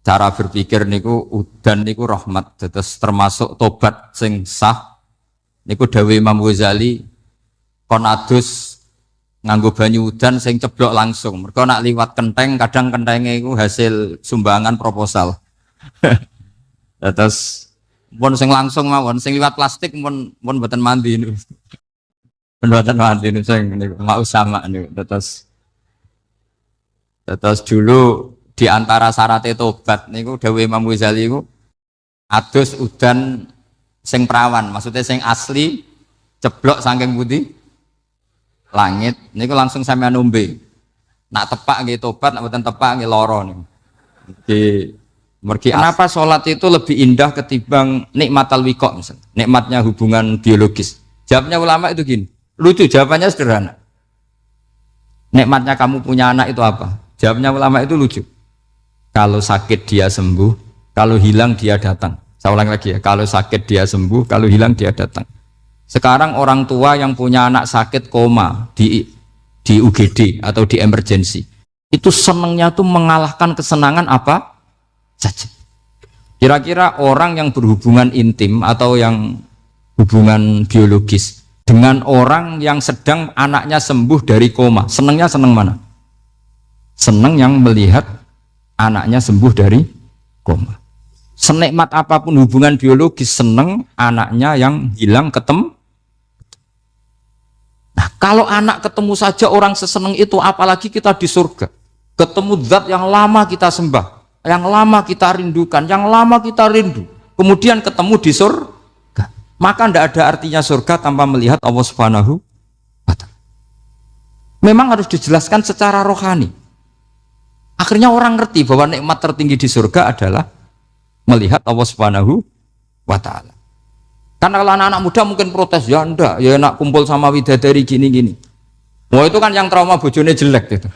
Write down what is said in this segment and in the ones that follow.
cara berpikir niku udan niku rahmat, terus termasuk tobat sing sah niku dawuh Imam Ghazali kon adus nganggo banyu udan sing ceblok langsung. Mergo nak liwat kenteng kadang kentenge iku hasil sumbangan proposal. Terus pun sing langsung mawon, sing liwat plastik pun mboten mandi niku. Mboten mandi niku sing niku mau sama niku. Terus dulu di antara syarat tobat niku dawuh Imam Ghazali niku adus udan sing perawan, maksudnya sing asli ceblok saking putih langit niku langsung sampean ombe. Nak tepak nggih tobat, nak mboten tepak nggih lara niku. Kenapa sholat itu lebih indah ketimbang nikmatal wiqa misalnya, nikmatnya hubungan biologis? Jawabnya ulama itu gini, lucu jawabannya sederhana. Nikmatnya kamu punya anak itu apa? Jawabnya ulama itu lucu. Kalau sakit dia sembuh, kalau hilang dia datang. Saya ulang lagi ya, kalau sakit dia sembuh, kalau hilang dia datang. Sekarang orang tua yang punya anak sakit koma di UGD atau di emergency, itu senangnya tuh mengalahkan kesenangan apa saja. Kira-kira orang yang berhubungan intim atau yang hubungan biologis dengan orang yang sedang anaknya sembuh dari koma, senangnya senang mana? Senang yang melihat anaknya sembuh dari koma. Senikmat apapun hubungan biologis, senang anaknya yang hilang ketemu. Nah, kalau anak ketemu saja orang seseneng itu, apalagi kita di surga, ketemu zat yang lama kita sembah, yang lama kita rindukan, yang lama kita rindu, kemudian ketemu di surga, maka tidak ada artinya surga tanpa melihat Allah Subhanahu wa Ta'ala. Memang harus dijelaskan secara rohani. Akhirnya orang ngerti bahwa nikmat tertinggi di surga adalah melihat Allah Subhanahu wa Ta'ala. Karena kalau anak-anak muda mungkin protes, ya enggak, ya enak kumpul sama widadari gini-gini. Wah itu kan yang trauma bojone jelek gitu.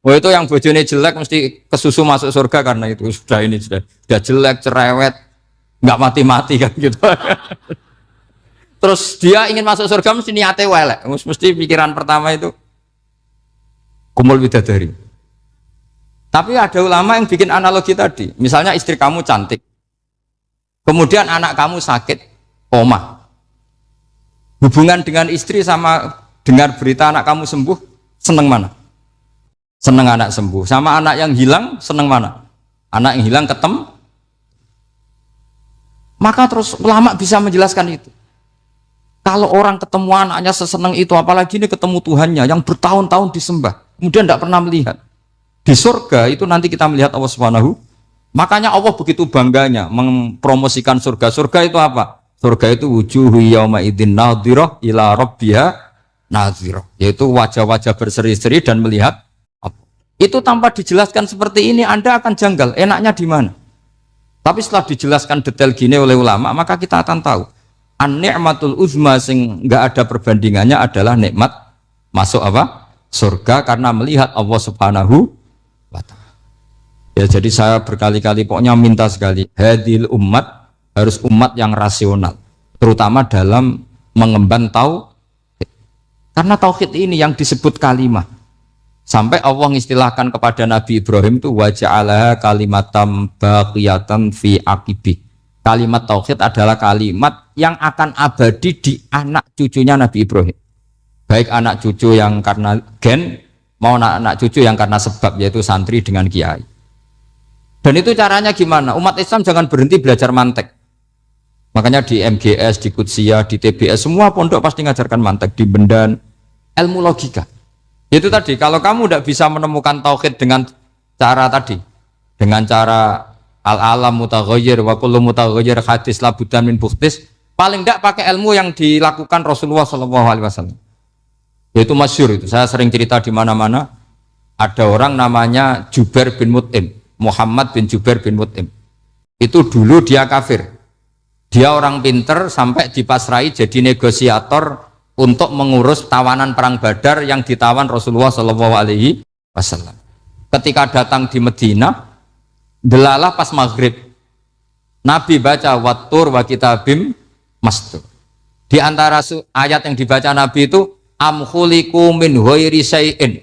Wah itu yang bojone jelek mesti kesusu masuk surga karena itu sudah jelek, cerewet, nggak mati-mati kan gitu. Terus dia ingin masuk surga mesti niate welek, mesti pikiran pertama itu kumpul widadari. Tapi ada ulama yang bikin analogi tadi, misalnya istri kamu cantik, kemudian anak kamu sakit, koma. Hubungan dengan istri sama dengar berita anak kamu sembuh, seneng mana? Seneng anak sembuh. Sama anak yang hilang, seneng mana? Anak yang hilang ketemu. Maka terus ulama bisa menjelaskan itu. Kalau orang ketemu anaknya seseneng itu, apalagi ini ketemu Tuhannya yang bertahun-tahun disembah, kemudian tidak pernah melihat. Di surga itu nanti kita melihat Allah Subhanahu. Makanya Allah begitu bangganya mempromosikan surga. Surga itu apa? Surga itu wujuhu yauma idzin nadhirah ila rabbiha nadhirah, yaitu wajah-wajah berseri-seri dan melihat apa. Itu tanpa dijelaskan seperti ini Anda akan janggal, enaknya di mana? Tapi setelah dijelaskan detail gini oleh ulama, maka kita akan tahu an-ni'matul uzma sing enggak ada perbandingannya adalah nikmat masuk apa? Surga karena melihat Allah Subhanahu wa Ta'ala. Ya jadi saya berkali-kali pokoknya minta sekali, hadil umat harus umat yang rasional, terutama dalam mengemban tauhid. Karena tauhid ini yang disebut kalimah. Sampai Allah mengistilahkan kepada Nabi Ibrahim itu waja'alaha kalimatam baqiyatan fi aqibih. Kalimat tauhid adalah kalimat yang akan abadi di anak cucunya Nabi Ibrahim. Baik anak cucu yang karena gen, mau anak cucu yang karena sebab, yaitu santri dengan kiai. Dan itu caranya gimana? Umat Islam jangan berhenti belajar mantek. Makanya di MGS, di Qudsiyah, di TBS, semua pondok pasti ngajarkan mantek, di Bendan, ilmu logika. Itu tadi, kalau kamu tidak bisa menemukan tauhid dengan cara tadi, dengan cara al-alam mutaghayyir wa kullu mutaghayyir hadis labudan min bukhtis, paling tidak pakai ilmu yang dilakukan Rasulullah SAW. Yaitu masyhur itu, saya sering cerita di mana-mana. Ada orang namanya Jubair bin Mut'im, Muhammad bin Jubair bin Mut'im. Itu dulu dia kafir. Dia orang pinter sampai dipasrai jadi negosiator untuk mengurus tawanan perang Badar yang ditawan Rasulullah SAW. Ketika datang di Medina, delalah pas maghrib, Nabi baca wattur wa kitabim mastur. Di antara ayat yang dibaca Nabi itu am khuliqu min ghairi syai'in,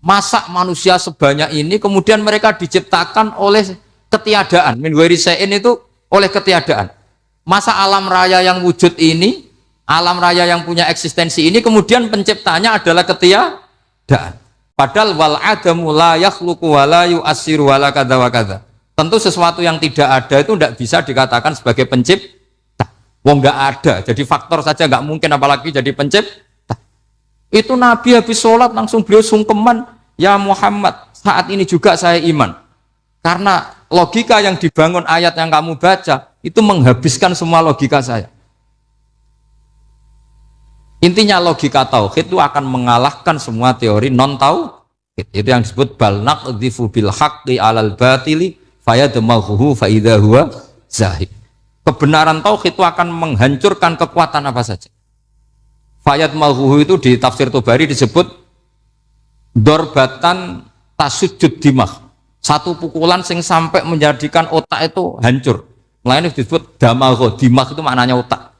Masa manusia sebanyak ini kemudian mereka diciptakan oleh ketiadaan. Min ghairi syai'in itu oleh ketiadaan. Masa alam raya yang wujud ini, alam raya yang punya eksistensi ini kemudian penciptanya adalah ketiadaan. Padahal wal adamu la yakhluqu wa la yu'assiru wa la kadza wa kadza. Tentu sesuatu yang tidak ada itu tidak bisa dikatakan sebagai pencipta. Wong nggak ada, jadi faktor saja nggak mungkin apalagi jadi pencipta. Itu Nabi habis sholat langsung beliau sungkeman, ya Muhammad, saat ini juga saya iman. Karena logika yang dibangun ayat yang kamu baca itu menghabiskan semua logika saya. Intinya logika tauhid itu akan mengalahkan semua teori non tauhid. Itu yang disebut bal naqdhifu bil haqqi 'alal batili fayadmaghuhu fa idza huwa zahid. Kebenaran tauhid itu akan menghancurkan kekuatan apa saja. Fayadmaghuhu itu di tafsir Tobari disebut dorbatan tasujud dimah. Satu pukulan sing sampai menjadikan otak itu hancur. Lainnya disebut damagho, dimah itu maknanya otak.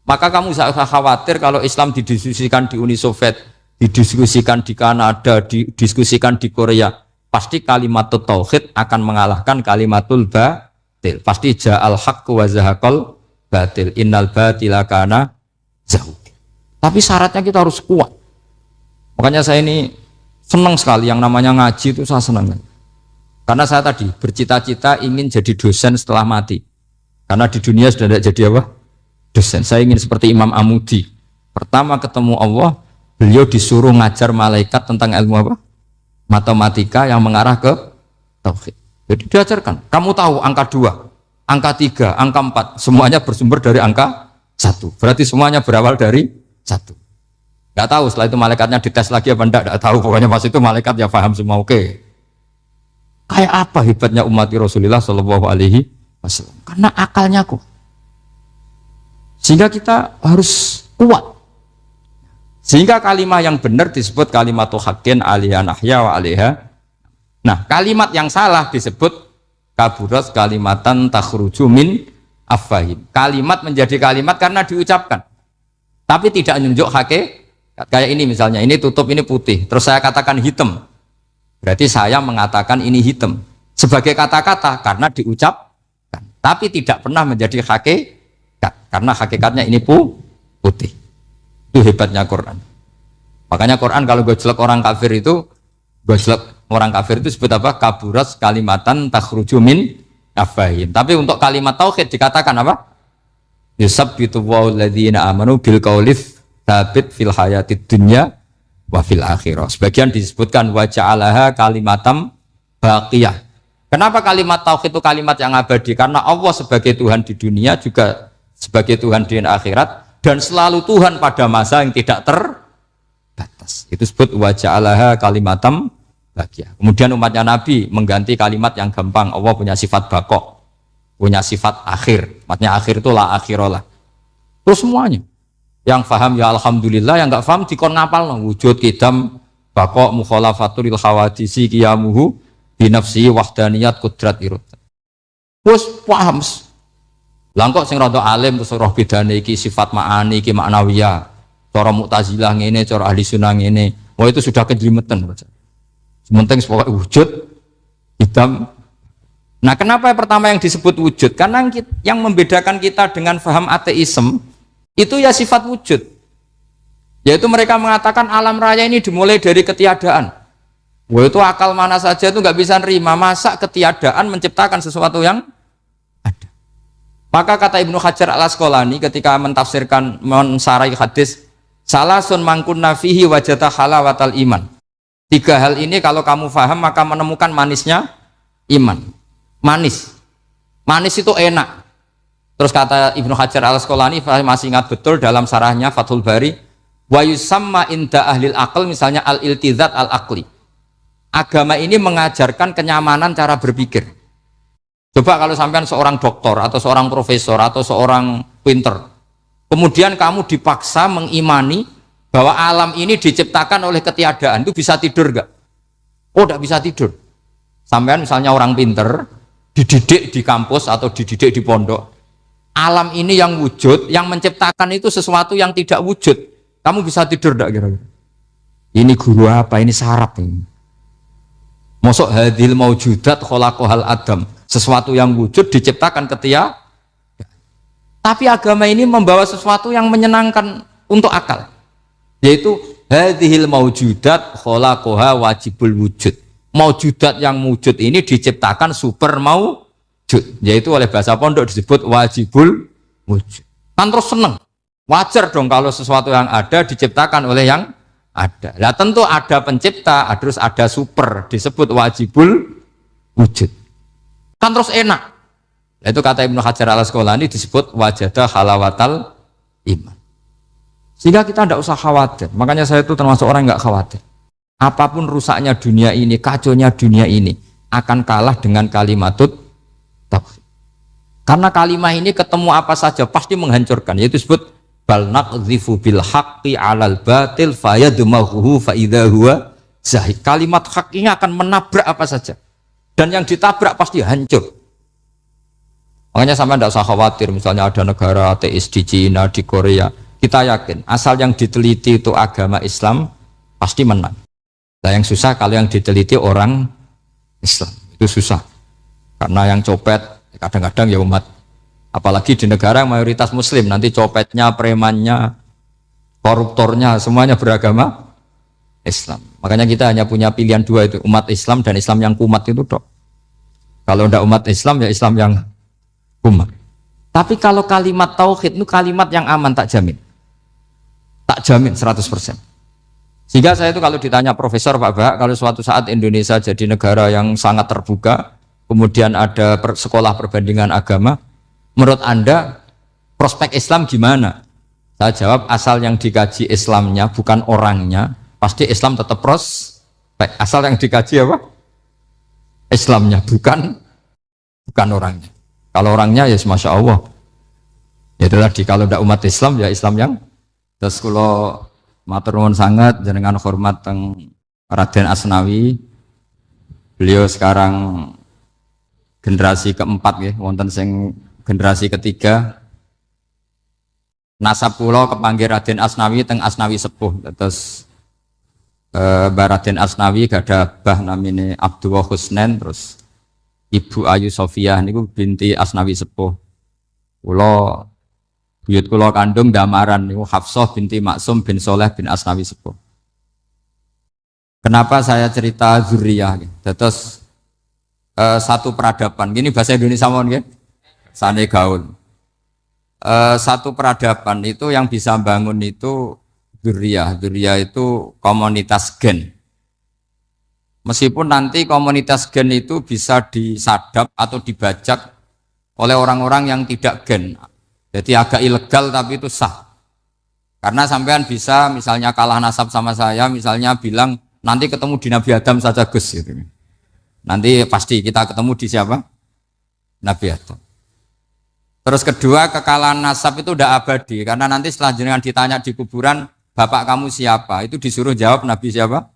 Maka kamu tidak usah khawatir kalau Islam didiskusikan di Uni Soviet, didiskusikan di Kanada, didiskusikan di Korea. Pasti kalimat tauhid akan mengalahkan kalimatul batil. Pasti ja'al haqqu wa zahaqal batil. Innal batila kana zahuq. Tapi syaratnya kita harus kuat. Makanya saya ini senang sekali yang namanya ngaji itu saya senang. Karena saya tadi bercita-cita ingin jadi dosen setelah mati. Karena di dunia sudah tidak jadi apa? Dosen. Saya ingin seperti Imam Amudi. Pertama ketemu Allah, beliau disuruh ngajar malaikat tentang ilmu apa? Matematika yang mengarah ke tauhid. Jadi diajarkan. Kamu tahu angka 2, angka 3, angka 4, semuanya bersumber dari angka 1. Berarti semuanya berawal dari 1. Nggak tahu setelah itu malaikatnya dites lagi apa enggak tahu. Pokoknya pas itu malaikat ya paham semua. Oke. Kayak apa hebatnya umat Rasulullah Shallallahu Alaihi Wasallam? Karena akalnya kuat. Sehingga kita harus kuat. Sehingga kalimat yang benar disebut kalimatul haqqin alaiha nahya wa alaiha. Nah, kalimat yang salah disebut kaburat kalimatan takhruju min afwahim. Kalimat menjadi kalimat karena diucapkan. Tapi tidak menunjuk hakikat. Kayak ini misalnya, ini tutup, ini putih. Terus saya katakan hitam. Berarti saya mengatakan ini hitam sebagai kata-kata karena diucapkan, tapi tidak pernah menjadi hakikat karena hakikatnya ini putih. Itu hebatnya Quran. Makanya Quran kalau gue jelek orang kafir itu, gue jelek orang kafir itu sebut apa? Kaburas kalimatan takhruju min afwahim. Tapi untuk kalimat tauhid dikatakan apa? Yusabbitu wa'alladzina amanu bil qaulif tsabit fil hayatid dunya wa fil akhirah. Sebagian disebutkan wa ja'alaha kalimatam baqiyah. Kenapa kalimat tauhid itu kalimat yang abadi? Karena Allah sebagai Tuhan di dunia juga sebagai Tuhan di akhirat dan selalu Tuhan pada masa yang tidak terbatas. Itu disebut wa ja'alaha kalimatam baqiyah. Kemudian umatnya Nabi mengganti kalimat yang gampang. Allah punya sifat baqo, punya sifat akhir. Maksudnya akhir itu la akhirah lah. Terus semuanya. Yang faham ya alhamdulillah, yang enggak faham dikon ngapal no. Wujud kidam baqo mukhalafatul hawadisi qiyamuhu binafsi wahdaniyat kudrat irad. Wes paham. Lah kok sing rada alim terus roh bedane iki sifat ma'ani iki maknawiyah. Cara Mu'tazilah ngene, cara ahli sunnah ngene. Wah itu sudah kejlimetan. Sementing pokoknya wujud kidam. Nah, kenapa pertama yang disebut wujud? Karena yang membedakan kita dengan faham ateisme itu ya sifat wujud, yaitu mereka mengatakan alam raya ini dimulai dari ketiadaan. Wah itu akal mana saja itu nggak bisa nerima, masa ketiadaan menciptakan sesuatu yang ada. Maka kata Ibnu Hajar al Asqalani ketika mentafsirkan mensarai hadis salasun mangkunna fihi wajata halawatal iman. 3 hal ini kalau kamu faham maka menemukan manisnya iman. Manis itu enak. Terus kata Ibnu Hajar al Asqalani, masih ingat betul dalam sarahnya Fathul Bari, wa yusamma inda ahlil aql, misalnya al-iltizat al-aqli. Agama ini mengajarkan kenyamanan cara berpikir. Coba kalau sampean seorang doktor atau seorang profesor atau seorang pinter, kemudian kamu dipaksa mengimani bahwa alam ini diciptakan oleh ketiadaan, itu bisa tidur gak? Oh, tidak bisa tidur. Sampean misalnya orang pinter, dididik di kampus atau dididik di pondok, alam ini yang wujud, yang menciptakan itu sesuatu yang tidak wujud. Kamu bisa tidur enggak kira-kira? Ini guru apa? Ini sarap ini. Mosok hadil maujudat khalaqahal adam, sesuatu yang wujud diciptakan ketika. Tapi agama ini membawa sesuatu yang menyenangkan untuk akal, yaitu hadhil maujudat khalaqaha wajibul wujud. Maujudat yang wujud ini diciptakan super maujud, yaitu oleh bahasa pondok disebut wajibul wujud. Kan terus seneng, wajar dong kalau sesuatu yang ada diciptakan oleh yang ada. Lah tentu ada pencipta, terus ada super, disebut wajibul wujud. Kan terus enak. Nah, itu kata Ibnu Hajar al-Asqalani disebut wajadah halawatal iman. Sehingga kita tidak usah khawatir. Makanya saya itu termasuk orang yang nggak khawatir. Apapun rusaknya dunia ini, kacaunya dunia ini akan kalah dengan kalimatut tauhid. Karena kalimat ini ketemu apa saja pasti menghancurkan. Yaitu disebut bal naqdhifu bil haqqi 'alal batil fayadmaghuhu fa idza huwa zahid. Kalimat hak ini akan menabrak apa saja. Dan yang ditabrak pasti hancur. Makanya sampai tidak usah khawatir misalnya ada negara ateis di Cina, di Korea. Kita yakin asal yang diteliti itu agama Islam pasti menang. Nah yang susah kalau yang diteliti orang Islam. Itu susah. Karena yang copet kadang-kadang ya umat. Apalagi di negara yang mayoritas muslim, nanti copetnya, premannya, koruptornya, semuanya beragama Islam. Makanya kita hanya punya pilihan dua itu, umat Islam dan Islam yang kumat itu dok. Kalau tidak umat Islam, ya Islam yang kumat. Tapi kalau kalimat tauhid itu kalimat yang aman, tak jamin. Tak jamin 100%. Sehingga saya itu kalau ditanya profesor Pak Bahak, kalau suatu saat Indonesia jadi negara yang sangat terbuka, kemudian ada sekolah perbandingan agama, menurut Anda prospek Islam gimana? Saya jawab asal yang dikaji Islamnya bukan orangnya, pasti Islam tetap prospek. Asal yang dikaji apa? Islamnya bukan orangnya. Kalau orangnya ya Masya Allah. Ya itu tadi kalau tidak umat Islam ya Islam yang. Terus kalau matur nuwun sangat jenengan hormat teng Raden Asnawi. Beliau sekarang generasi keempat ya, wonten sing generasi ketiga. Nasab kula kepanggih Raden Asnawi teng Asnawi sepuh. Terus Mbak Raden Asnawi gada bah namine Abdullah Husnen, terus Ibu Ayu Sofia niku binti Asnawi sepuh. Kula buyut kula kandung damaran niku Hafsah binti Maksum bin Soleh bin Asnawi sepuh. Kenapa saya cerita zuriyah? Terus satu peradaban. Gini bahasa Indonesia mohon nggih. Sane gaul. Satu peradaban itu yang bisa bangun itu dzurriyah. Dzurriyah itu komunitas gen. Meskipun nanti komunitas gen itu bisa disadap atau dibajak oleh orang-orang yang tidak gen. Jadi agak ilegal tapi itu sah. Karena sampean bisa misalnya kalah nasab sama saya, misalnya bilang nanti ketemu di Nabi Adam saja Gus gitu. Nanti pasti kita ketemu di siapa? Nabi Adam. Terus kedua, kekalahan nasab itu udah abadi karena nanti setelah jenengan ditanya di kuburan, bapak kamu siapa? Itu disuruh jawab Nabi siapa?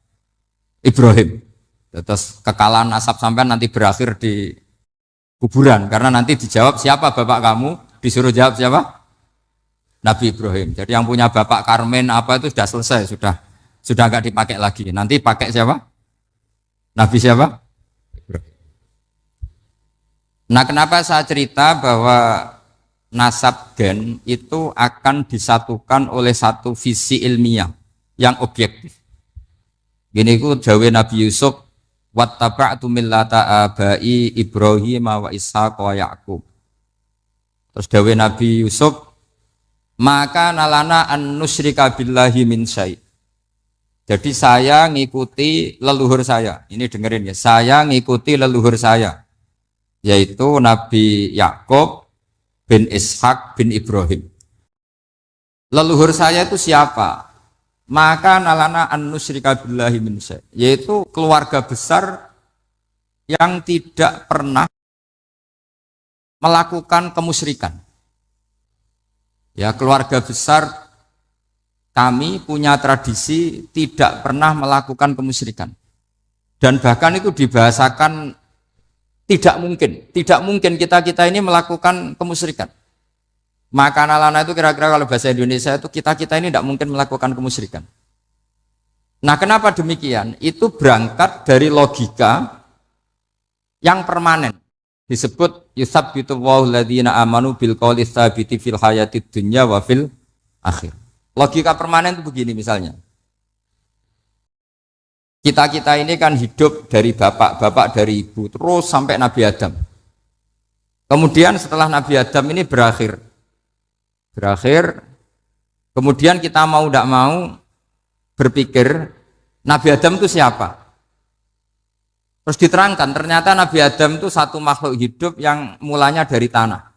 Ibrahim. Terus kekalahan nasab sampai nanti berakhir di kuburan karena nanti dijawab siapa bapak kamu, disuruh jawab siapa? Nabi Ibrahim. Jadi yang punya bapak Karmen apa itu sudah selesai, sudah nggak dipakai lagi. Nanti pakai siapa? Nabi siapa? Ibrahim. Nah, kenapa saya cerita bahwa nasab gen itu akan disatukan oleh satu visi ilmiah yang objektif. Gini ku jawe Nabi Yusuf, wattaba'tu millata abai Ibrahim wa Ishaq wa Yaqub. Terus dawe Nabi Yusuf, maka nalana an nusyrika billahi min syai'. Jadi saya ngikuti leluhur saya. Ini dengerin ya, saya ngikuti leluhur saya, yaitu Nabi Yakub bin Ishak bin Ibrahim. Leluhur saya itu siapa? Maka nalana an nusyrika billahi min syai', yaitu keluarga besar yang tidak pernah melakukan kemusyrikan. Ya, keluarga besar kami punya tradisi tidak pernah melakukan kemusyrikan. Dan bahkan itu dibahasakan tidak mungkin kita ini melakukan kemusyrikan. Maka nalana itu kira-kira kalau bahasa Indonesia itu kita ini tidak mungkin melakukan kemusyrikan. Nah, kenapa demikian? Itu berangkat dari logika yang permanen. Disebut yusabbitu Allahu alladziina amanu bil qouli tsabiti fil hayatid dunya wa fil akhir. Logika permanen itu begini misalnya. Kita ini kan hidup dari bapak dari ibu terus sampai Nabi Adam. Kemudian setelah Nabi Adam ini berakhir, kemudian kita mau tidak mau berpikir Nabi Adam itu siapa? Terus diterangkan ternyata Nabi Adam itu satu makhluk hidup yang mulanya dari tanah.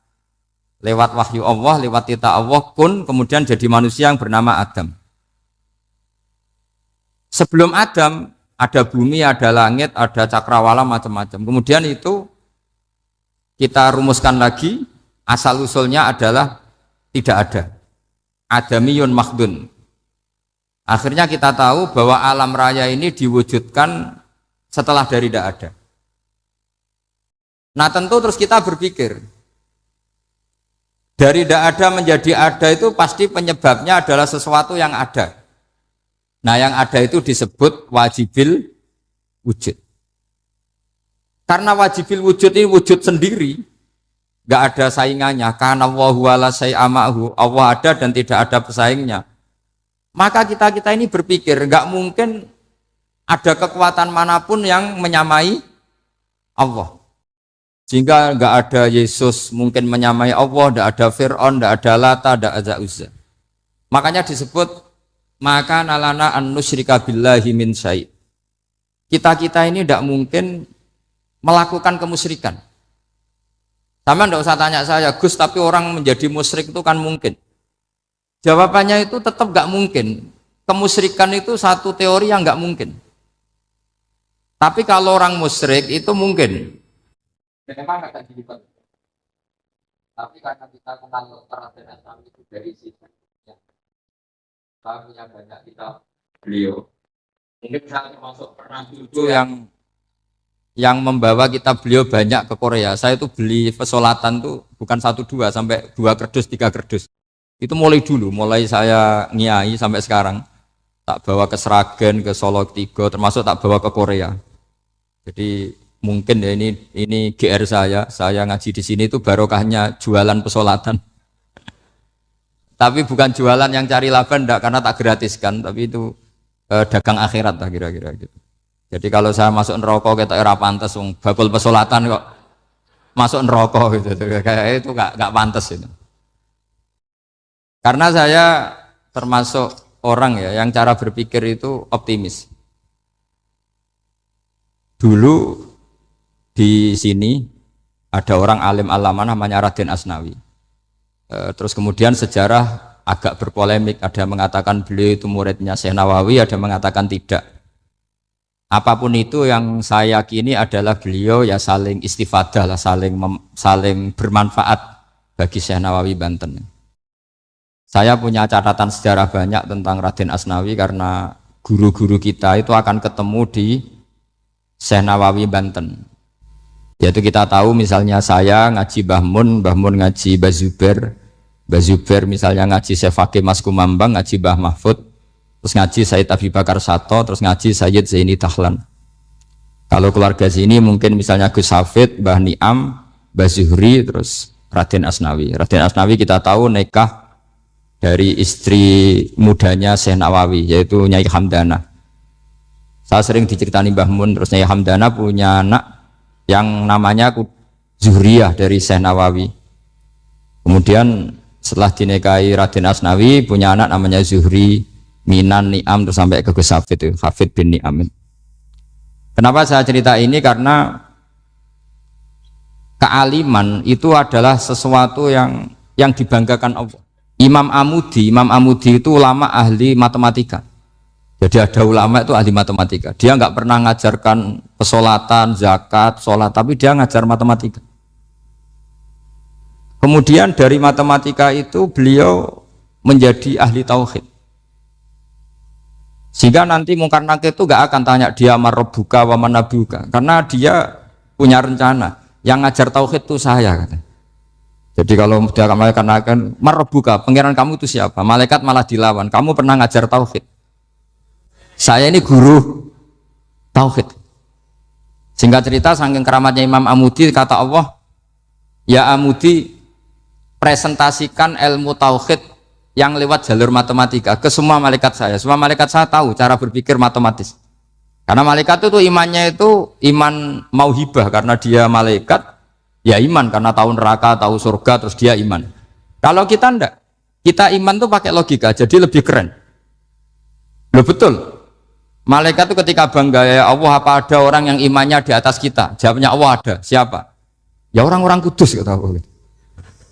Lewat wahyu Allah, lewat titah Allah kun, kemudian jadi manusia yang bernama Adam. Sebelum Adam ada bumi, ada langit, ada cakrawala macam-macam. Kemudian itu kita rumuskan lagi, asal usulnya adalah tidak ada. Adamiyun makhdun. Akhirnya kita tahu bahwa alam raya ini diwujudkan setelah dari tidak ada. Nah tentu terus kita berpikir, dari tidak ada menjadi ada itu pasti penyebabnya adalah sesuatu yang ada. Nah yang ada itu disebut wajibil wujud. Karena wajibil wujud ini wujud sendiri, nggak ada saingannya. Karena Allahu wala syai'amahu, Allah ada dan tidak ada pesaingnya. Maka kita ini berpikir nggak mungkin ada kekuatan manapun yang menyamai Allah. Sehingga nggak ada Yesus mungkin menyamai Allah, nggak ada Fir'aun, nggak ada Lata, nggak ada Uzza. Makanya disebut maka nalana an nusyrika billahi min syai'. Kita ini tidak mungkin melakukan kemusyrikan. Sama nggak usah tanya saya, Gus, tapi orang menjadi musyrik itu kan mungkin. Jawabannya itu tetap nggak mungkin. Kemusyrikan itu satu teori yang nggak mungkin. Tapi kalau orang musyrik itu mungkin. Memang agak dilibat. Tapi karena kita kenal Raden Asnawi itu dari situ, ya. Kita punya banyak kitab beliau. Mungkin saya termasuk pernah dulu yang membawa kitab beliau banyak ke Korea. Saya itu beli pesolatan tuh bukan 1 2 sampai 2 kerdus 3 kerdus. Itu mulai dulu, mulai saya ngiai sampai sekarang. Tak bawa ke Sragen, ke Solo Tigo, termasuk tak bawa ke Korea. Jadi mungkin ya ini GR saya ngaji di sini itu barokahnya jualan pesolatan. Tapi bukan jualan yang cari laba enggak, karena tak gratiskan, tapi itu dagang akhirat lah kira-kira gitu. Jadi kalau saya masuk neraka kita era pantas, bakul pesolatan kok masuk neraka gitu, kayak itu nggak pantas itu. Karena saya termasuk orang ya yang cara berpikir itu optimis. Dulu di sini ada orang alim alama namanya Raden Asnawi. Terus kemudian sejarah agak berpolemik, ada yang mengatakan beliau itu muridnya Syekh Nawawi, ada yang mengatakan tidak. Apapun itu yang saya yakini adalah beliau ya saling istifadah lah, saling bermanfaat bagi Syekh Nawawi Banten. Saya punya catatan sejarah banyak tentang Raden Asnawi karena guru-guru kita itu akan ketemu di Syekh Nawawi Banten. Yaitu kita tahu misalnya saya ngaji Mbah Mun ngaji Mbah Zubair misalnya ngaji Syekh Fakih Mas Kumambang, ngaji Mbah Mahfud, terus ngaji Sayyid Abi Bakar Sato, terus ngaji Sayyid Zaini Dahlan. Kalau keluarga sini mungkin misalnya Gus Hafid, Mbah Niam, Mbah Zuhri, terus Raden Asnawi. Raden Asnawi kita tahu nikah dari istri mudanya Syekh Nawawi, yaitu Nyai Hamdana. Saya sering diceritani Mbah Mun, terus Nyai Hamdana punya anak yang namanya Zuhriyah dari Syekh Nawawi. Kemudian setelah dinikahi Raden Asnawi punya anak namanya Zuhri, Minan, Ni'am, terus sampai ke Gus Hafid itu, Hafid bin Ni'am. Kenapa saya cerita ini? Karena kealiman itu adalah sesuatu yang dibanggakan Allah. Imam Amudi itu ulama ahli matematika. Jadi ada ulama itu ahli matematika. Dia nggak pernah ngajarkan pesolatan, zakat, sholat, tapi dia ngajar matematika. Kemudian dari matematika itu beliau menjadi ahli tauhid. Sehingga nanti Mungkar Nakir itu nggak akan tanya dia marabbuka wa manabuka, karena dia punya rencana. Yang ngajar tauhid itu saya, kata. Jadi kalau dia akan marabbuka, pangeran kamu itu siapa? Malaikat malah dilawan. Kamu pernah ngajar tauhid? Saya ini guru tauhid. Singkat cerita, saking keramatnya Imam Amudi, kata Allah, ya Amudi, presentasikan ilmu tauhid yang lewat jalur matematika ke semua malaikat saya. Semua malaikat saya tahu cara berpikir matematis. Karena malaikat itu imannya itu iman mauhibah, karena dia malaikat, ya iman karena tahu neraka, tahu surga, terus dia iman. Kalau kita enggak, kita iman tuh pakai logika, jadi lebih keren. Loh betul. Malaikat itu ketika bangga, ya Allah, apa ada orang yang imannya di atas kita? Jawabnya Allah ada. Siapa? Ya orang-orang kudus, kata Allah.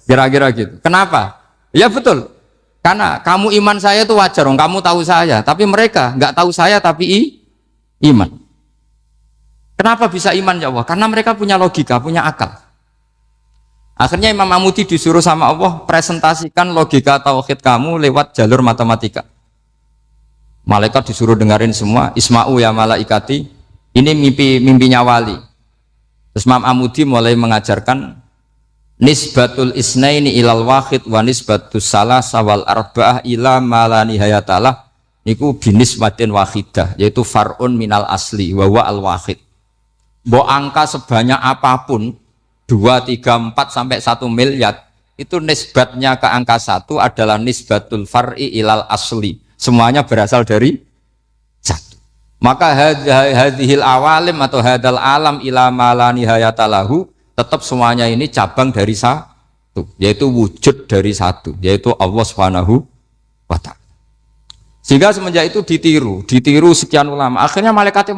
Kira-kira gitu. Kenapa? Ya betul. Karena kamu iman saya itu wajar, kamu tahu saya. Tapi mereka nggak tahu saya, tapi iman. Kenapa bisa iman ya Allah? Karena mereka punya logika, punya akal. Akhirnya Imam Amudi disuruh sama Allah presentasikan logika tauhid kamu lewat jalur matematika. Malaikat disuruh dengerin semua. Isma'u ya malaikati, ini mimpinya wali. Terus Imam Amudi mulai mengajarkan nisbatul isnaini ilal wahid wa nisbatus salasa wal arba'ah ila ma la nihayatalah, niku binisbatin wahidah, yaitu far'un minal asli wa huwa al wahid. Mbok angka sebanyak apapun 2, 3, 4 sampai 1 miliar, itu nisbatnya ke angka 1 adalah nisbatul far'i ilal asli. Semuanya berasal dari 1. Maka hadhil awalim atau hadal alam ila ma la nihayatalahu, tetap semuanya ini cabang dari 1, yaitu wujud dari 1, yaitu Allah Subhanahu wa ta'ala. Sehingga semenjak itu ditiru sekian ulama. Akhirnya malaikatnya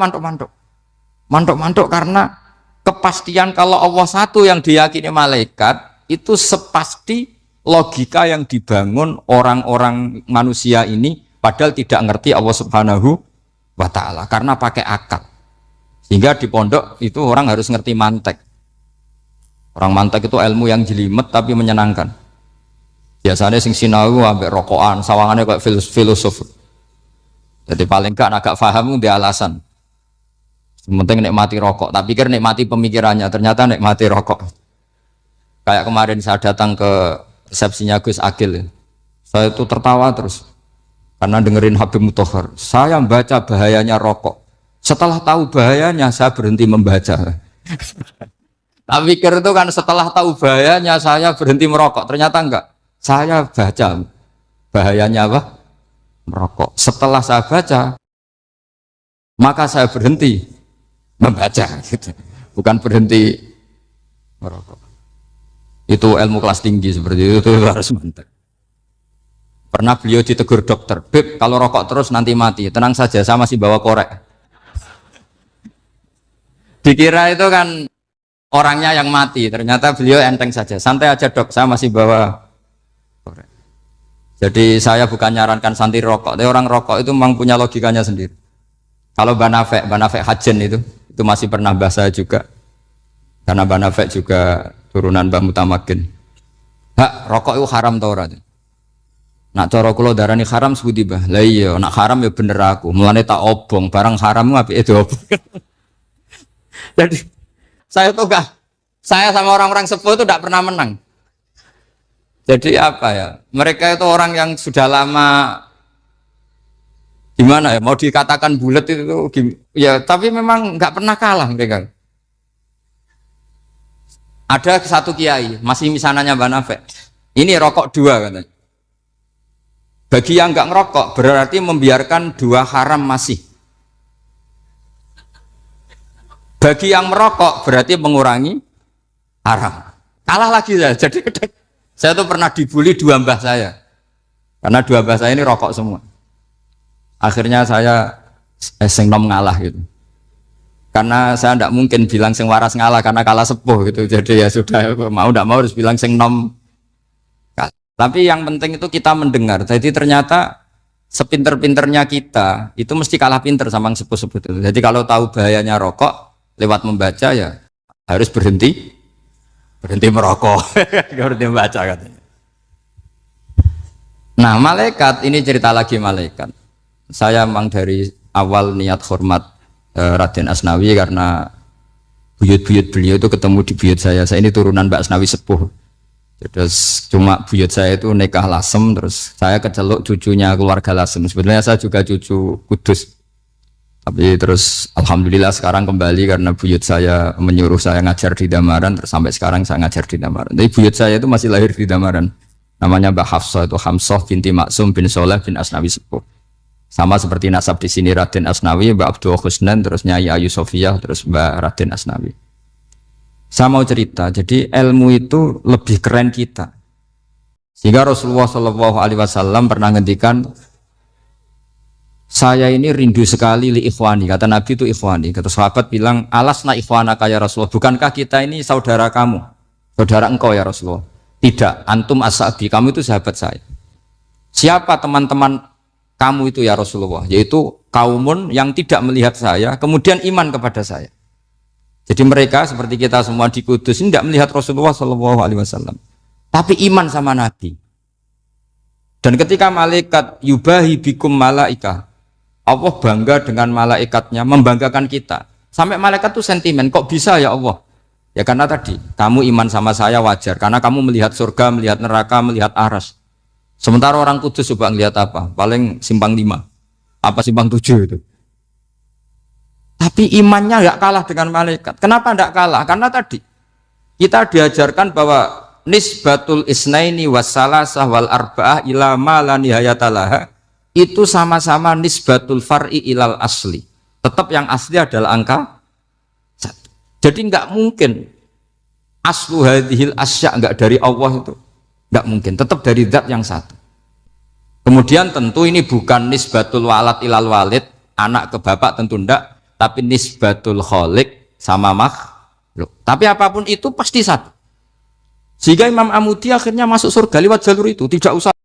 mantuk karena kepastian kalau Allah satu yang diyakini malaikat itu sepasti logika yang dibangun orang-orang manusia ini, padahal tidak ngerti Allah Subhanahu wa ta'ala karena pakai akal. Sehingga di pondok itu orang harus ngerti mantek. Orang mantek itu ilmu yang jelimet tapi menyenangkan. Biasanya sing sinau ambek rokokan, sawangannya kayak filosof. Jadi paling gak agak paham dia alasan. Penting nikmati rokok, tak pikir nikmati pemikirannya, ternyata nikmati rokok. Kayak kemarin saya datang ke resepsinya Gus Agil, saya itu tertawa terus karena dengerin Habib Mutahar. Saya membaca bahayanya rokok, setelah tahu bahayanya saya berhenti membaca. Tak pikir itu kan setelah tahu bahayanya saya berhenti merokok, ternyata enggak. Saya baca bahayanya apa? Merokok. Setelah saya baca, maka saya berhenti membaca, gitu. Bukan berhenti merokok. Itu ilmu kelas tinggi seperti itu harus mantap. Pernah beliau ditegur dokter, Beb, kalau rokok terus nanti mati. Tenang saja, saya masih bawa korek. Dikira itu kan orangnya yang mati, ternyata beliau enteng saja. Santai aja dok, saya masih bawa korek. Jadi saya bukan nyarankan santai rokok, tapi orang rokok itu memang punya logikanya sendiri. Kalau Banafek Hajen itu masih pernah bahasa juga, karena Banafek juga turunan Mbah Mutamakin. Hak, rokok itu haram tau ora? Nak cara kula darani haram sebuti bah. Lah iya, nak haram ya bener aku. Mulane tak obong, barang haram apike diobong. Jadi saya sama orang-orang sepuh itu tidak pernah menang. Jadi apa ya? Mereka itu orang yang sudah lama gimana ya? Mau dikatakan bulat itu ya, tapi memang nggak pernah kalah mereka. Ada satu kiai, masih misananya Banafek. Ini rokok 2 katanya. Bagi yang nggak ngerokok berarti membiarkan 2 haram masih. Bagi yang merokok berarti mengurangi haram. Kalah lagi saya. Jadi saya tuh pernah dibully 2 mbah saya. Karena 2 mbah saya ini rokok semua. Akhirnya saya sing nom ngalah gitu. Karena saya tidak mungkin bilang sing waras ngalah karena kalah sepuh gitu. Jadi ya sudah, mau tidak mau harus bilang sing nom. Tapi yang penting itu kita mendengar. Jadi ternyata sepinter-pinternya kita itu mesti kalah pinter sama yang sepuh-sepuh itu. Jadi kalau tahu bahayanya rokok lewat membaca ya harus berhenti merokok. Berhenti membaca katanya. Nah malaikat ini cerita lagi malaikat. Saya memang dari awal niat hormat Raden Asnawi karena buyut-buyut beliau itu ketemu di buyut saya. Saya ini turunan Mbak Asnawi sepuh. Terus cuma buyut saya itu nikah Lasem, terus saya keceluk cucunya keluarga Lasem. Sebenarnya saya juga cucu Kudus. Tapi terus alhamdulillah sekarang kembali karena buyut saya menyuruh saya ngajar di Damaran, terus sampai sekarang saya ngajar di Damaran. Tapi buyut saya itu masih lahir di Damaran. Namanya Mbak Hafsah, itu Hamsah binti Maksum bin Soleh bin Asnawi Sepuh. Sama seperti nasab di sini Raden Asnawi, Mbak Abdul Husnan, terus Nyai Ayu Sofiyah, terus Mbak Raden Asnawi. Saya mau cerita, jadi ilmu itu lebih keren kita. Sehingga Rasulullah Shallallahu Alaihi Wasallam pernah ngendikan, saya ini rindu sekali li ikhwani, kata Nabi itu ikhwani. Kata sahabat bilang, alasna ikhwanaka ya Rasulullah, bukankah kita ini saudara kamu, saudara engkau ya Rasulullah? Tidak, antum ashabi, kamu itu sahabat saya. Siapa teman-teman kamu itu ya Rasulullah? Yaitu kaumun yang tidak melihat saya, kemudian iman kepada saya. Jadi mereka seperti kita semua di Kudus ini tidak melihat Rasulullah Shallallahu Alaihi Wasallam, tapi iman sama Nabi. Dan ketika malaikat yubahi bikum malaika, Allah bangga dengan malaikatnya, membanggakan kita. Sampai malaikat tuh sentimen, kok bisa ya Allah? Ya karena tadi, kamu iman sama saya wajar. Karena kamu melihat surga, melihat neraka, melihat aras. Sementara orang Kudus coba ngelihat apa? Paling simpang 5. Apa simpang 7 itu? Tapi imannya nggak kalah dengan malaikat. Kenapa nggak kalah? Karena tadi, kita diajarkan bahwa nisbatul isnaini wassalasah wal arba'ah ila ma la nihayatalaha itu sama-sama nisbatul far'i ilal asli. Tetap yang asli adalah angka 1. Jadi nggak mungkin aslu hadhil asya nggak dari Allah itu, nggak mungkin. Tetap dari zat yang satu. Kemudian tentu ini bukan nisbatul walad ilal walid, anak ke bapak tentu enggak, tapi nisbatul khaliq sama makhluk. Tapi apapun itu pasti satu. Sehingga Imam Amudi akhirnya masuk surga lewat jalur itu, tidak usah